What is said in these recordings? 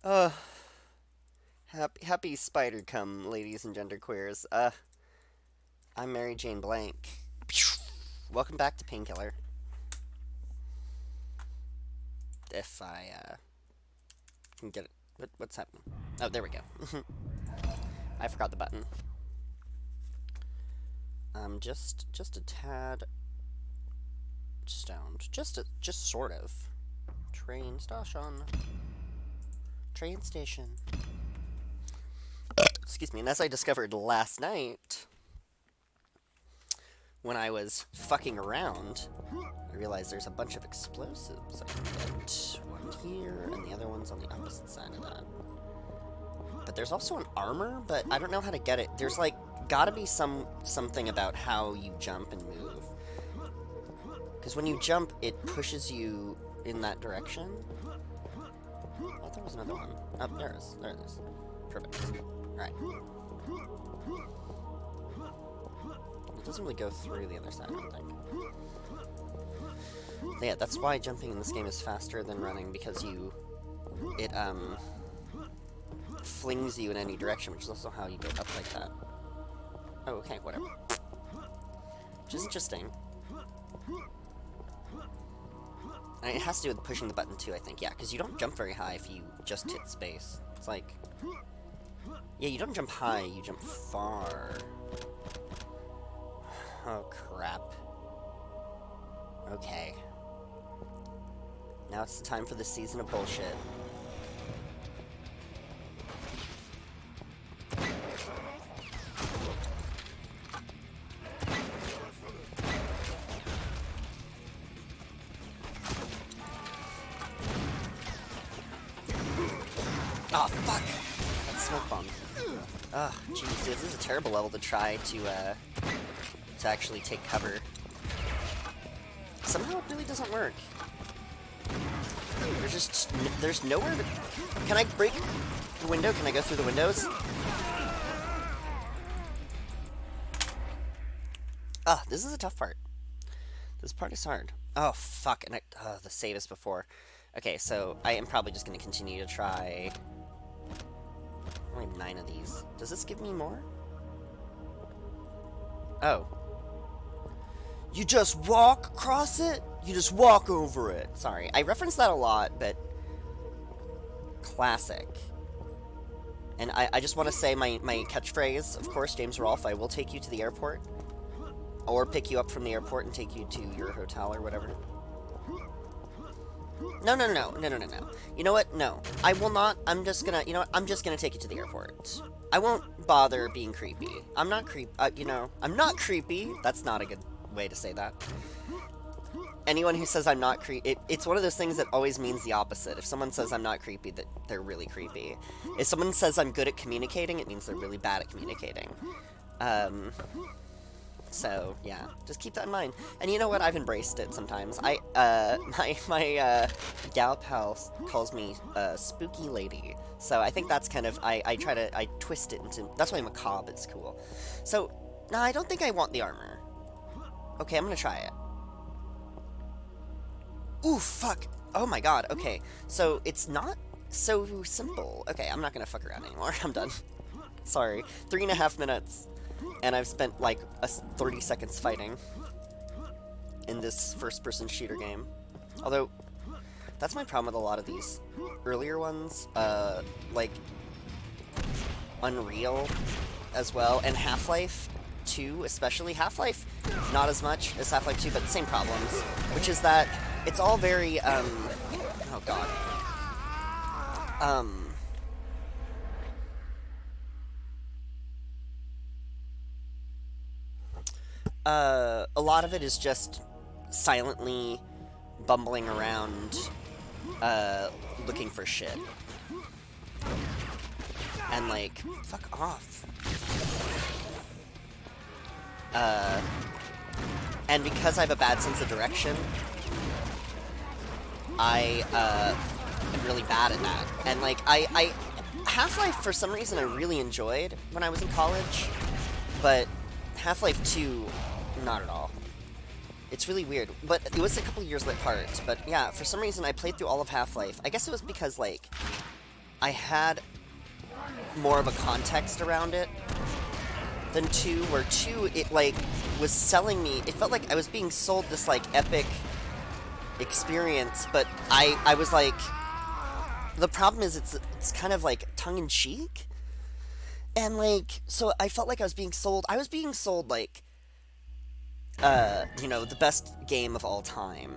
Uh, happy spider come, ladies and genderqueers. I'm Mary Jane Blank. Welcome back to Painkiller. If I can get it, what's happening? Oh, there we go. I forgot the button. Just a tad stoned. Just sort of. Train station. Train station. Excuse me. And as I discovered last night, when I was fucking around, I realized there's a bunch of explosives I can get. One here, and the other one's on the opposite side of that. But there's also an armor, but I don't know how to get it. There's like gotta be something about how you jump and move. Because when you jump, it pushes you in that direction. I thought there was another one. Oh, there it is. There it is. Perfect. Alright. It doesn't really go through the other side, I don't think. Yeah, that's why jumping in this game is faster than running, because it flings you in any direction, which is also how you go up like that. Oh, okay, whatever. Which is interesting. And it has to do with pushing the button too, I think. Yeah, because you don't jump very high if you just hit space. It's like... Yeah, you don't jump high, you jump far. Oh, crap. Okay. Now it's the time for the season of bullshit. Oh, fuck! That smoke bomb. Ugh, jeez, this is a terrible level to try to actually take cover. Somehow it really doesn't work. There's nowhere to... Can I break the window? Can I go through the windows? Ah, this is a tough part. This part is hard. Oh, fuck, and the save is before. Okay, so I am probably just going to continue to try... I have 9 of these. Does this give me more? Oh. You just walk across it? You just walk over it. Sorry, I reference that a lot, but... Classic. And I just want to say my catchphrase, of course, James Rolfe, I will take you to the airport. Or pick you up from the airport and take you to your hotel or whatever. No. You know what? No. I will not. I'm just gonna, I'm just gonna take you to the airport. I won't bother being creepy. I'm not I'm not creepy. That's not a good way to say that. Anyone who says I'm not creepy, it's one of those things that always means the opposite. If someone says I'm not creepy, that they're really creepy. If someone says I'm good at communicating, it means they're really bad at communicating. So, yeah, just keep that in mind. And you know what? I've embraced it sometimes. My gal pal calls me, Spooky Lady. So I think that's kind of, I twist it into, that's why macabre is cool. So, no, I don't think I want the armor. Okay, I'm gonna try it. Ooh, fuck! Oh my god, okay. So, it's not so simple. Okay, I'm not gonna fuck around anymore. I'm done. Sorry. 3.5 minutes. And I've spent, like, 30 seconds fighting in this first-person shooter game. Although, that's my problem with a lot of these earlier ones, like, Unreal as well, and Half-Life 2 especially. Half-Life, not as much as Half-Life 2, but the same problems, which is that it's all very, oh god. A lot of it is just silently bumbling around, looking for shit. And, like, fuck off. And because I have a bad sense of direction, I, am really bad at that. And, like, Half-Life, for some reason, I really enjoyed when I was in college, but Half-Life 2, not at all. It's really weird, but it was a couple years apart, but yeah, for some reason I played through all of Half-Life. I guess it was because, like, I had more of a context around it than 2, where 2, it, like, was selling me, it felt like I was being sold this, like, epic experience, but I was like, the problem is it's kind of, like, tongue-in-cheek, and, like, so I felt like I was being sold, like, you know, the best game of all time.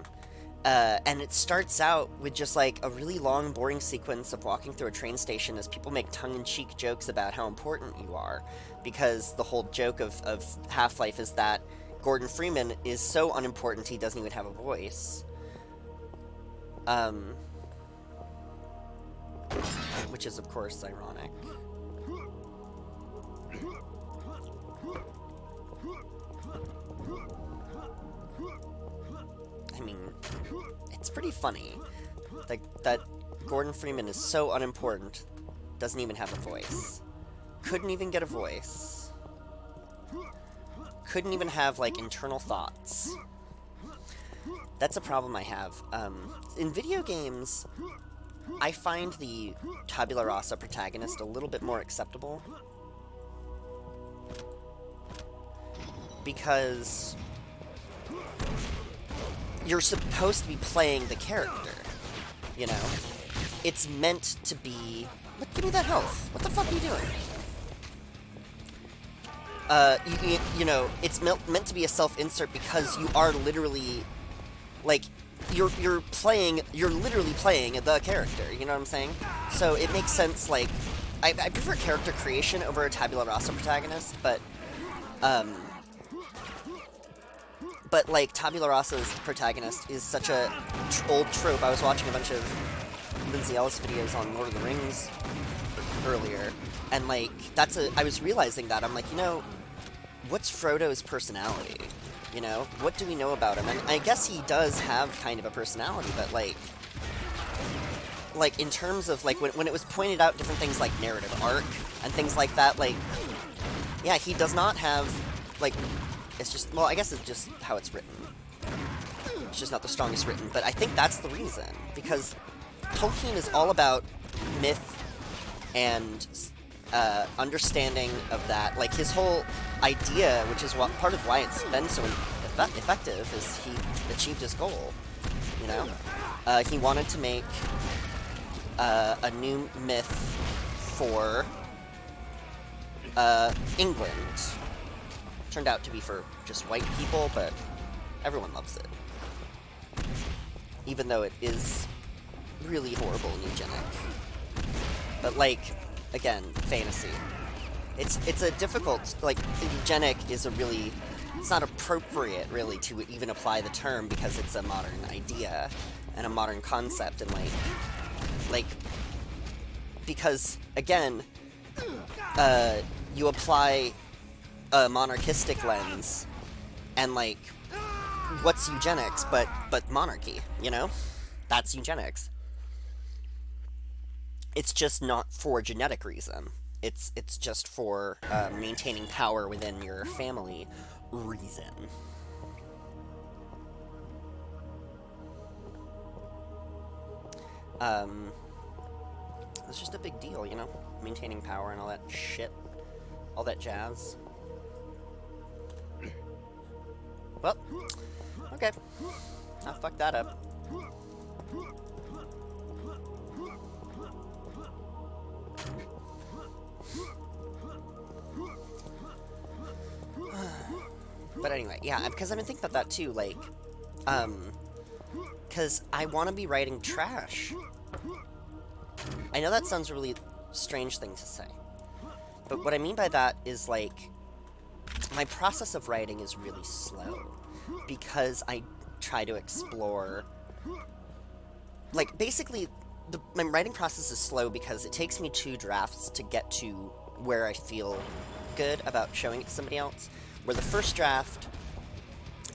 And it starts out with just, like, a really long, boring sequence of walking through a train station as people make tongue-in-cheek jokes about how important you are. Because the whole joke of Half-Life is that Gordon Freeman is so unimportant he doesn't even have a voice. Which is, of course, ironic. I mean, it's pretty funny that Gordon Freeman is so unimportant, doesn't even have a voice. Couldn't even get a voice. Couldn't even have, like, internal thoughts. That's a problem I have. In video games, I find the tabula rasa protagonist a little bit more acceptable. Because you're supposed to be playing the character, you know? It's meant to be... Look, give me that health. What the fuck are you doing? You know, it's meant to be a self-insert because you are literally, like, you're literally playing the character, you know what I'm saying? So it makes sense, like, I prefer character creation over a tabula rasa protagonist, but, like, tabula rasa's protagonist is such a old trope. I was watching a bunch of Lindsay Ellis videos on Lord of the Rings earlier, and, like, I was realizing that. I'm like, you know, what's Frodo's personality? You know? What do we know about him? And I guess he does have kind of a personality, but, like, in terms of, like, when it was pointed out different things like narrative arc and things like that, like, yeah, he does not have, like, it's just, well, I guess it's just how it's written. It's just not the strongest written, but I think that's the reason, because Tolkien is all about myth and understanding of that. Like, his whole idea, which is part of why it's been so effective, is he achieved his goal, you know? He wanted to make a new myth for England. Turned out to be for just white people, but everyone loves it. Even though it is really horrible and eugenic. But, like, again, fantasy. It's a difficult, like, eugenic is a really, it's not appropriate, really, to even apply the term because it's a modern idea and a modern concept, and, like, because, again, you apply a monarchistic lens, and, like, what's eugenics but monarchy, you know? That's eugenics. It's just not for genetic reason. It's just for maintaining power within your family reason. It's just a big deal, you know? Maintaining power and all that shit. All that jazz. Well, okay. I'll fuck that up. But anyway, yeah, because I've been thinking about that too, like, because I want to be writing trash. I know that sounds a really strange thing to say, but what I mean by that is, like, my process of writing is really slow, because I try to explore, like, basically, my writing process is slow because it takes me 2 drafts to get to where I feel good about showing it to somebody else, where the first draft,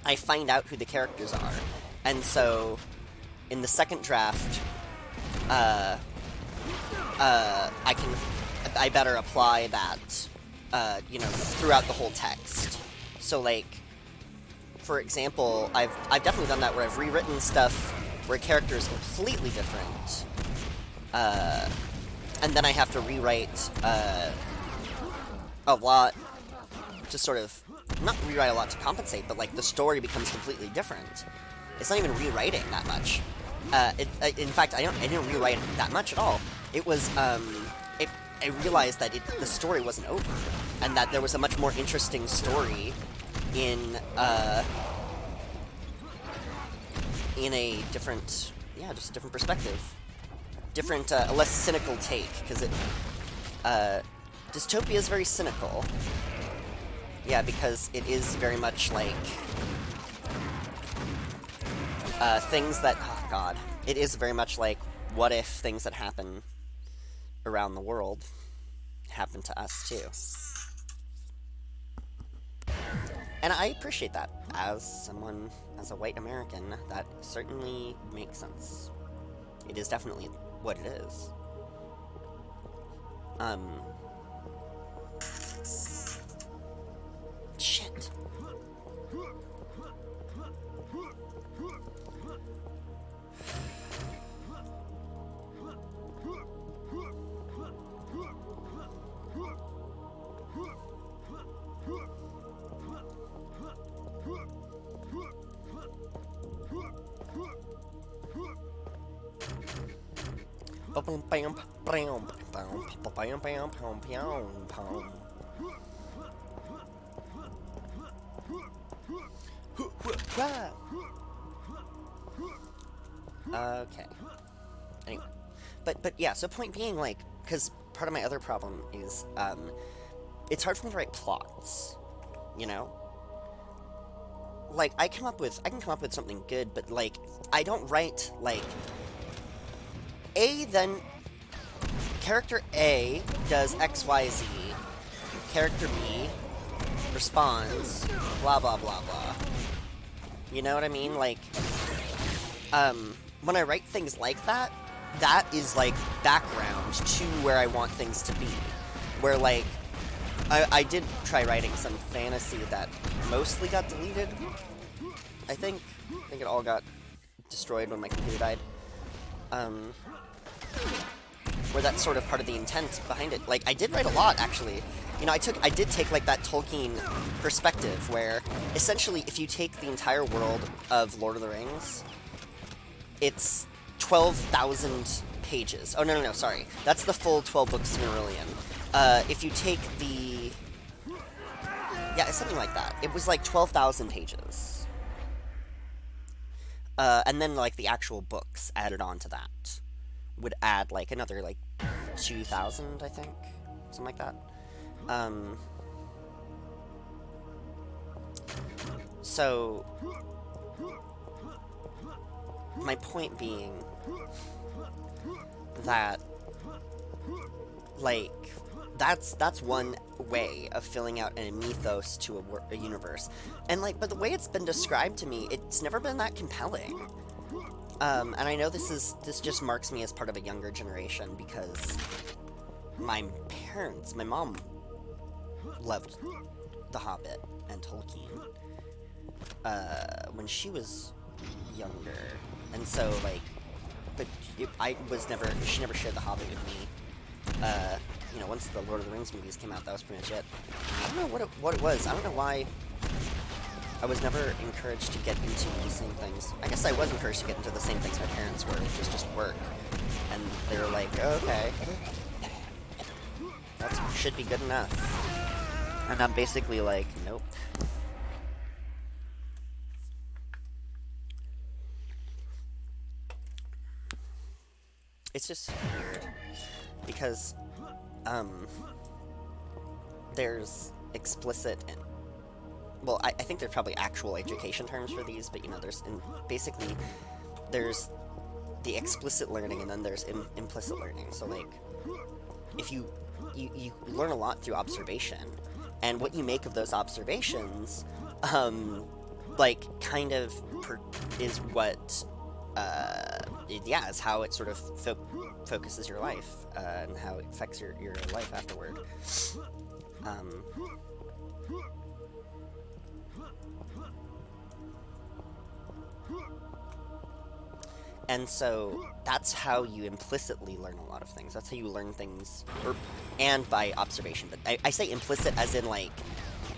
I find out who the characters are, and so, in the second draft, I better apply that, you know, throughout the whole text. So, like, for example, I've definitely done that where I've rewritten stuff where a character is completely different, and then I have to rewrite a lot to sort of, not rewrite a lot to compensate, but like the story becomes completely different. It's not even rewriting that much. In fact, I didn't rewrite it that much at all. It was, I realized that the story wasn't over, and that there was a much more interesting story in a different, yeah, just a different perspective. Different, a less cynical take, because dystopia is very cynical. Yeah, because it is very much like, things that, oh god, it is very much like, what if things that happen around the world happen to us too? And I appreciate that. As a white American, that certainly makes sense. It is definitely what it is. Shit. Okay. Anyway. But yeah, so point being, like, because part of my other problem is, it's hard for me to write plots, you know? Like, I can come up with something good, but, like, I don't write, like, character A does X, Y, Z, character B responds, blah, blah, blah, blah. You know what I mean? Like, when I write things like that, that is, like, background to where I want things to be. Where, like, I did try writing some fantasy that mostly got deleted, I think. I think it all got destroyed when my computer died. Where that's sort of part of the intent behind it. Like, I did write a lot, actually. You know, I did take, like, that Tolkien perspective, where, essentially, if you take the entire world of Lord of the Rings, it's 12,000 pages. Oh, no, sorry. That's the full 12 books of Silmarillion. If you take the... Yeah, it's something like that. It was, like, 12,000 pages. And then, like, the actual books added on to that would add, like, another, like, 2,000, I think? Something like that. So... my point being that, like, that's one way of filling out a mythos to a universe. And, like, but the way it's been described to me, it's never been that compelling. And I know this just marks me as part of a younger generation, because my mom loved The Hobbit and Tolkien when she was younger. And so, like, but she never shared The Hobbit with me. You know, once the Lord of the Rings movies came out, that was pretty much it. I don't know what it was. I don't know why I was never encouraged to get into the same things. I guess I was encouraged to get into the same things my parents were, which is just work. And they were like, oh, okay, that should be good enough. And I'm basically like, nope. It's just weird, because, there's explicit and, well, I think there's probably actual education terms for these, but, you know, basically, there's the explicit learning, and then there's implicit learning. So, like, if you learn a lot through observation, and what you make of those observations, like, kind of is what, yeah, is how it sort of focuses your life, and how it affects your life afterward. And so that's how you implicitly learn a lot of things. That's how you learn things, and by observation. But I say implicit as in, like,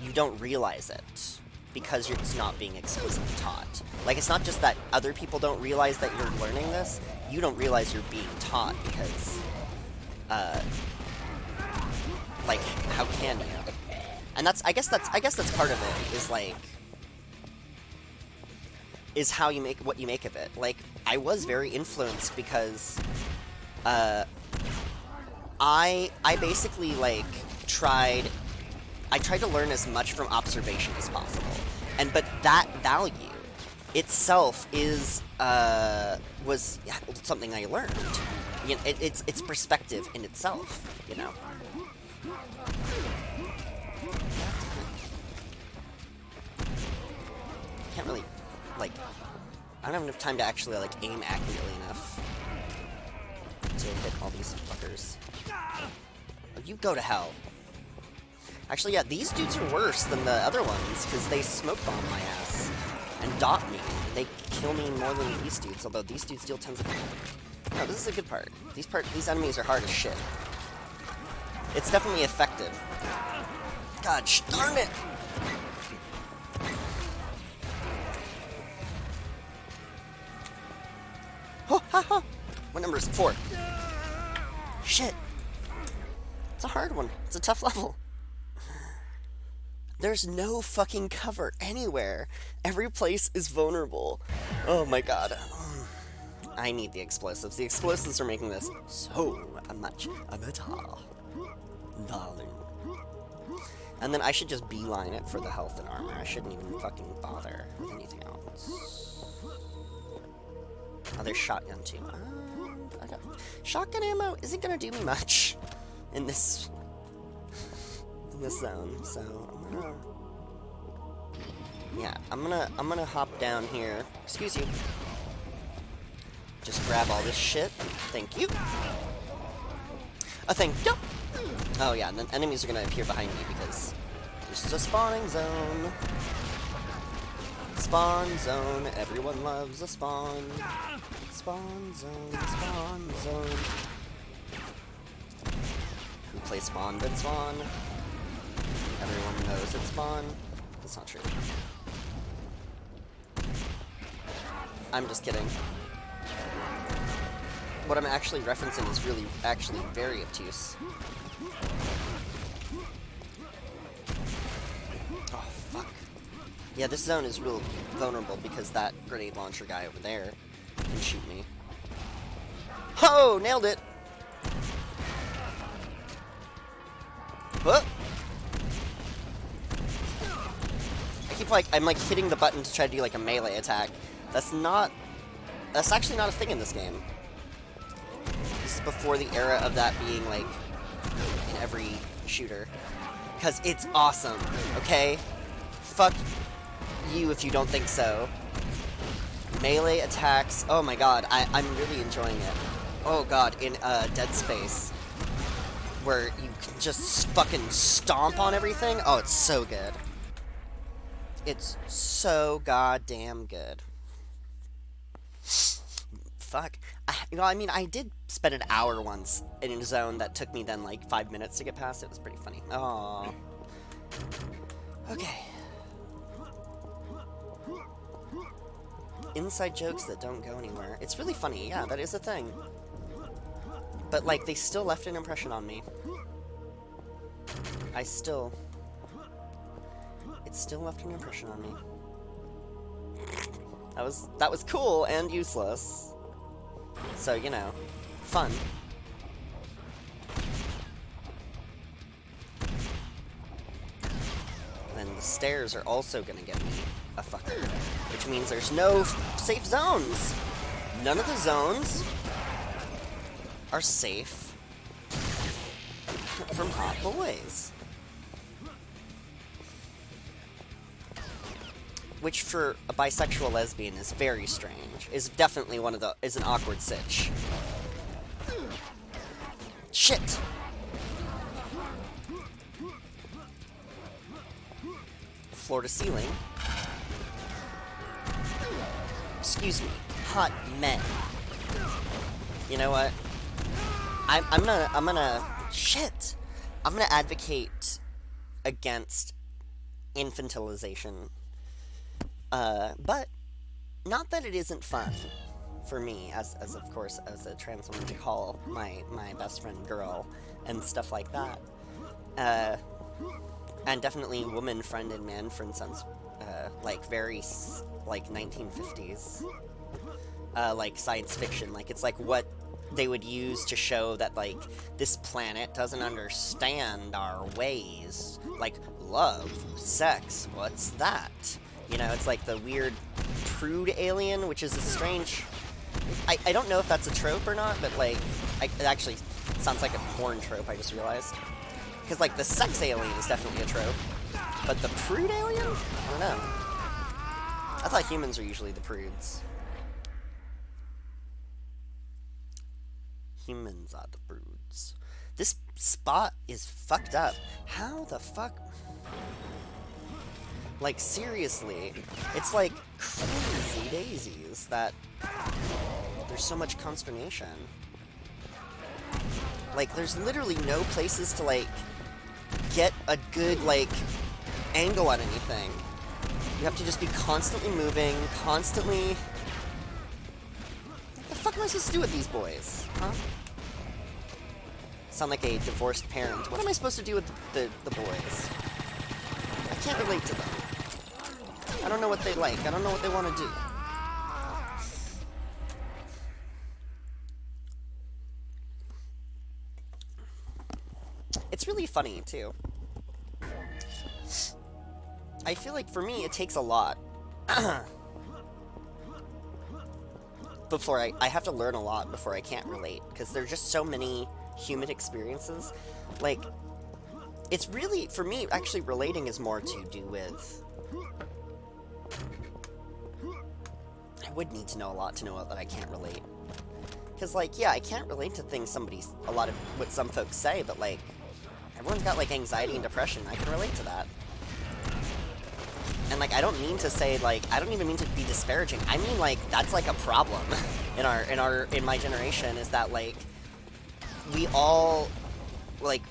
you don't realize it because it's not being explicitly taught. Like, it's not just that other people don't realize that you're learning this. You don't realize you're being taught because, like, how can you? And I guess that's part of it, is, like, is how you make what you make of it. Like, I was very influenced because I basically, like, tried to learn as much from observation as possible. But that value itself was something I learned. You know, it's perspective in itself, you know. Can't really, like, I don't have enough time to actually, like, aim accurately enough to hit all these fuckers. Oh, you go to hell. Actually, yeah, these dudes are worse than the other ones, because they smoke bomb my ass and dot me. They kill me more than these dudes, although these dudes deal tons of damage. No, this is a good part. These enemies are hard as shit. It's definitely effective. God darn it! Oh, ha ha! What number is it? 4. Shit! It's a hard one. It's a tough level. There's no fucking cover anywhere. Every place is vulnerable. Oh my god. I need the explosives. The explosives are making this so much better. Darling. And then I should just beeline it for the health and armor. I shouldn't even fucking bother with anything else. Oh, there's shotgun too. Shotgun ammo isn't gonna do me much in this zone, so I'm gonna hop down here. Excuse you. Just grab all this shit. Thank you. Thank you. Oh yeah, and then enemies are gonna appear behind me because this is a spawning zone. Spawn zone. Everyone loves a spawn. Spawn zone. Spawn zone. Who plays Spawn but Spawn? Everyone knows it's Spawn. That's not true. I'm just kidding. What I'm actually referencing is really, actually very obtuse. Oh, fuck. Yeah, this zone is real vulnerable because that grenade launcher guy over there can shoot me. Oh, nailed it! What? I'm like hitting the button to try to do like a melee attack. That's actually not a thing in this game. This is before the era of that being like in every shooter. Because it's awesome, okay? Fuck you if you don't think so. Melee attacks, oh my god, I'm really enjoying it. Oh god, in Dead Space, where you can just fucking stomp on everything. Oh, it's so good. It's so goddamn good. Fuck. I mean, I did spend an hour once in a zone that took me then like 5 minutes to get past. It was pretty funny. Aww. Okay. Inside jokes that don't go anywhere. It's really funny. Yeah, that is a thing. But like, they still left an impression on me. It still left an impression on me. That was cool and useless. So, you know, fun. Then the stairs are also gonna get me a fucker, which means there's no safe zones. None of the zones are safe from hot boys. Which for a bisexual lesbian is very strange. Is definitely is an awkward sitch. Shit! Floor to ceiling. Excuse me, hot men. You know what? Shit! I'm gonna advocate against infantilization. But not that it isn't fun for me, as of course, as a trans woman, to call my best friend girl and stuff like that. And definitely woman friend and man friend sounds like very like 1950s, like science fiction. Like it's like what they would use to show that like this planet doesn't understand our ways, like love, sex. What's that? You know, it's like the weird prude alien, which is a strange. I don't know if that's a trope or not, but like it actually sounds like a porn trope. I just realized. Because, like, the sex alien is definitely a trope. But the prude alien? I don't know. I thought humans are usually the prudes. Humans are the prudes. This spot is fucked up. How the fuck? Like, seriously. It's like crazy daisies that there's so much consternation. Like, there's literally no places to, like, get a good, like, angle on anything. You have to just be constantly moving, constantly... What the fuck am I supposed to do with these boys? Huh? Sound like a divorced parent. What am I supposed to do with the boys? I can't relate to them. I don't know what they like. I don't know what they want to do. It's really funny, too. I feel like, for me, it takes a lot. Before I have to learn a lot before I can't relate. Because there's just so many human experiences. Like, it's really, for me, actually relating is more to do with... I would need to know a lot to know that I can't relate. Because, like, yeah, I can't relate to things a lot of what some folks say, but, like, everyone's got, like, anxiety and depression. I can relate to that. And, like, I don't mean to say, like, I don't even mean to be disparaging. I mean, like, that's, like, a problem in my generation, is that, like, we all, like,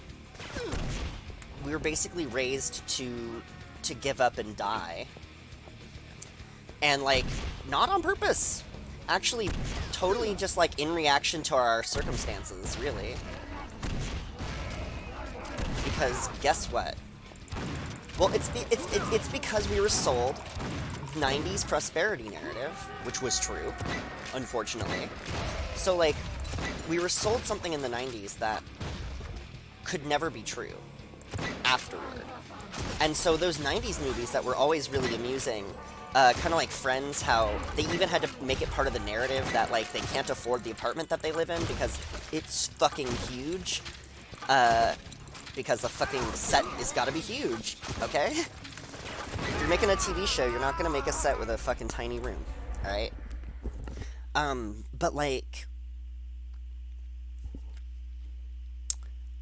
we were basically raised to give up and die. And, like, not on purpose. Actually, totally just, like, in reaction to our circumstances, really. Because guess what? Well, it's because we were sold 90s prosperity narrative, which was true, unfortunately. So, like, we were sold something in the 90s that could never be true afterward. And so those 90s movies that were always really amusing, kind of like Friends, how they even had to make it part of the narrative that, like, they can't afford the apartment that they live in because it's fucking huge. Because the fucking set has got to be huge, okay? If you're making a TV show, you're not gonna make a set with a fucking tiny room, alright? But, like...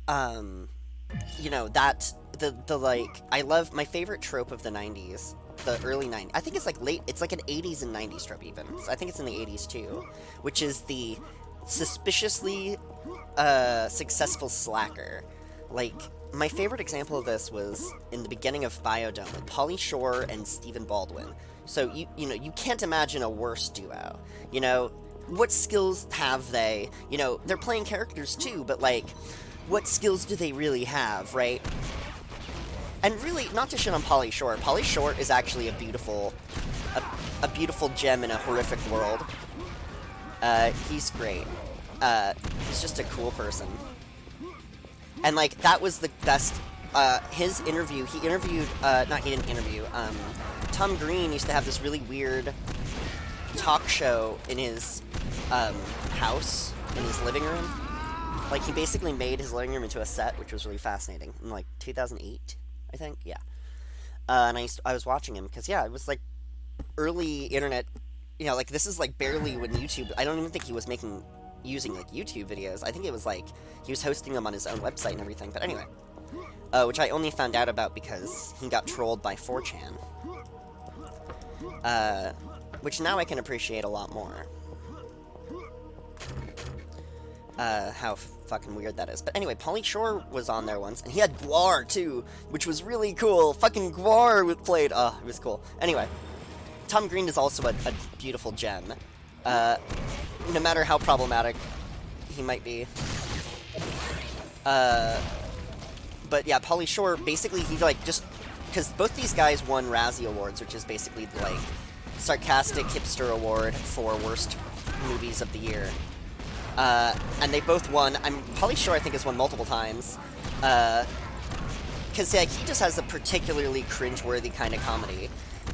you know, that... The like... I love... My favorite trope of the 90s, the early 90s... I think it's, like, late... It's, like, an 80s and 90s trope, even. So I think it's in the 80s, too. Which is the suspiciously, successful slacker. Like, my favorite example of this was in the beginning of Biodome with Pauly Shore and Stephen Baldwin. So, you know, you can't imagine a worse duo. You know, what skills have they? You know, they're playing characters too, but, like, what skills do they really have, right? And really, not to shit on Pauly Shore. Pauly Shore is actually a beautiful gem in a horrific world. He's great. He's just a cool person. And, like, that was the best, his interview, he interviewed, he didn't interview, Tom Green used to have this really weird talk show in his, house, in his living room. Like, he basically made his living room into a set, which was really fascinating, in, like, 2008, I think, yeah. And I was watching him, because, yeah, it was, like, early internet, you know, like, this is, like, barely when YouTube, I don't even think he was using, like, YouTube videos. I think it was, like, he was hosting them on his own website and everything, but anyway. Which I only found out about because he got trolled by 4chan. Which now I can appreciate a lot more. How fucking weird that is. But anyway, Pauly Shore was on there once, and he had Guar, too, which was really cool. Fucking Guar played. It was cool. Anyway, Tom Green is also a beautiful gem. No matter how problematic he might be. But yeah, Pauly Shore, basically, he, like, just... Because both these guys won Razzie Awards, which is basically, like, sarcastic hipster award for worst movies of the year. And they both won. Pauly Shore, I think, has won multiple times. Because, yeah, he just has a particularly cringeworthy kind of comedy.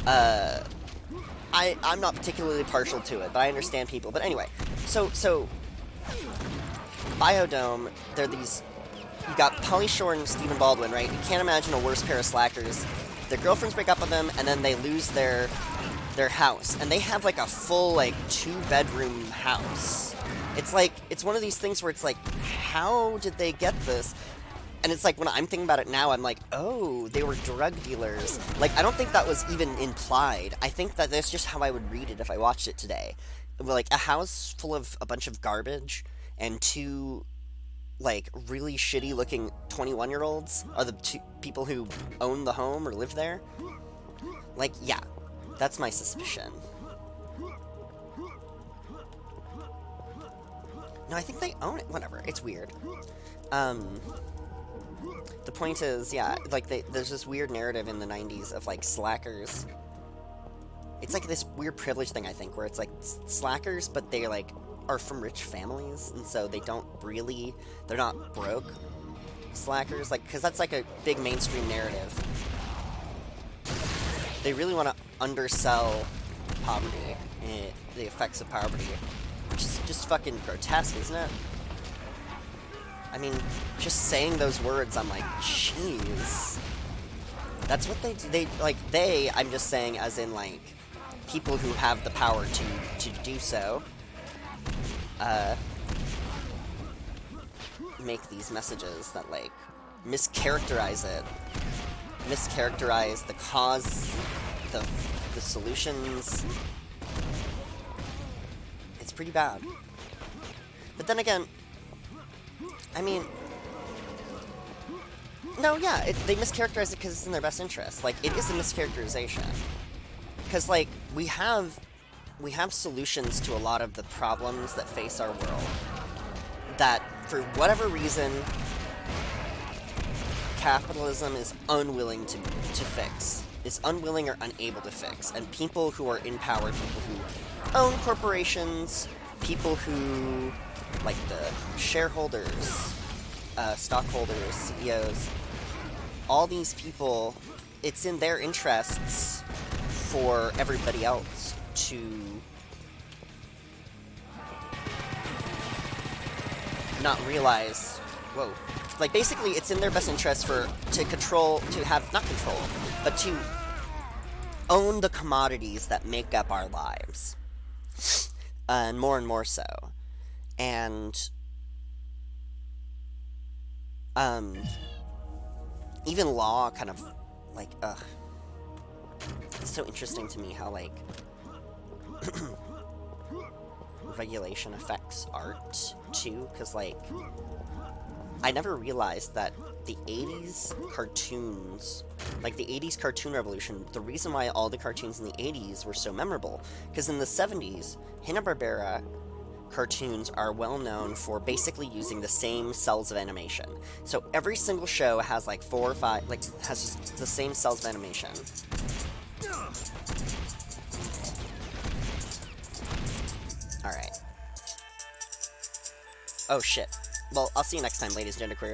I'm not particularly partial to it, but I understand people. But anyway, so Biodome, they're these... You got Pauly Shore and Stephen Baldwin, right? You can't imagine a worse pair of slackers. Their girlfriends break up with them, and then they lose their house. And they have, like, a full, like, 2-bedroom house. It's like, it's one of these things where it's like, how did they get this? And it's like, when I'm thinking about it now, I'm like, oh, they were drug dealers. Like, I don't think that was even implied. I think that that's just how I would read it if I watched it today. Like, a house full of a bunch of garbage, and 2, like, really shitty-looking 21-year-olds are the 2 people who own the home or live there. Like, yeah, that's my suspicion. No, I think they own it. Whatever, it's weird. The point is, yeah, like, there's this weird narrative in the 90s of, like, slackers. It's like this weird privilege thing, I think, where it's like slackers, but they, like, are from rich families, and so they don't really, they're not broke slackers, like, because that's, like, a big mainstream narrative. They really want to undersell poverty, and the effects of poverty, which is just fucking grotesque, isn't it? I mean, just saying those words, I'm like, jeez. That's what they do. I'm just saying as in, like, people who have the power to do so, make these messages that, like, mischaracterize it. Mischaracterize the cause, the solutions. It's pretty bad. But then again, I mean, no, yeah, they mischaracterize it because it's in their best interest. Like, it is a mischaracterization. Because, like, we have solutions to a lot of the problems that face our world that, for whatever reason, capitalism is unwilling to fix. Is unwilling or unable to fix. And people who are in power, people who own corporations, people who, like, the shareholders, stockholders, CEOs, all these people, it's in their interests for everybody else to not realize, whoa, like, basically it's in their best interest but to own the commodities that make up our lives, and more so. And even law kind of, like, it's so interesting to me how, like, regulation affects art, too, because, like, I never realized that the 80s cartoons, like, the 80s cartoon revolution, the reason why all the cartoons in the 80s were so memorable, because in the 70s, Hanna-Barbera cartoons are well known for basically using the same cells of animation. So every single show has, like, 4 or 5, like, has just the same cells of animation. Alright. Oh, shit. Well, I'll see you next time, ladies and genderqueers.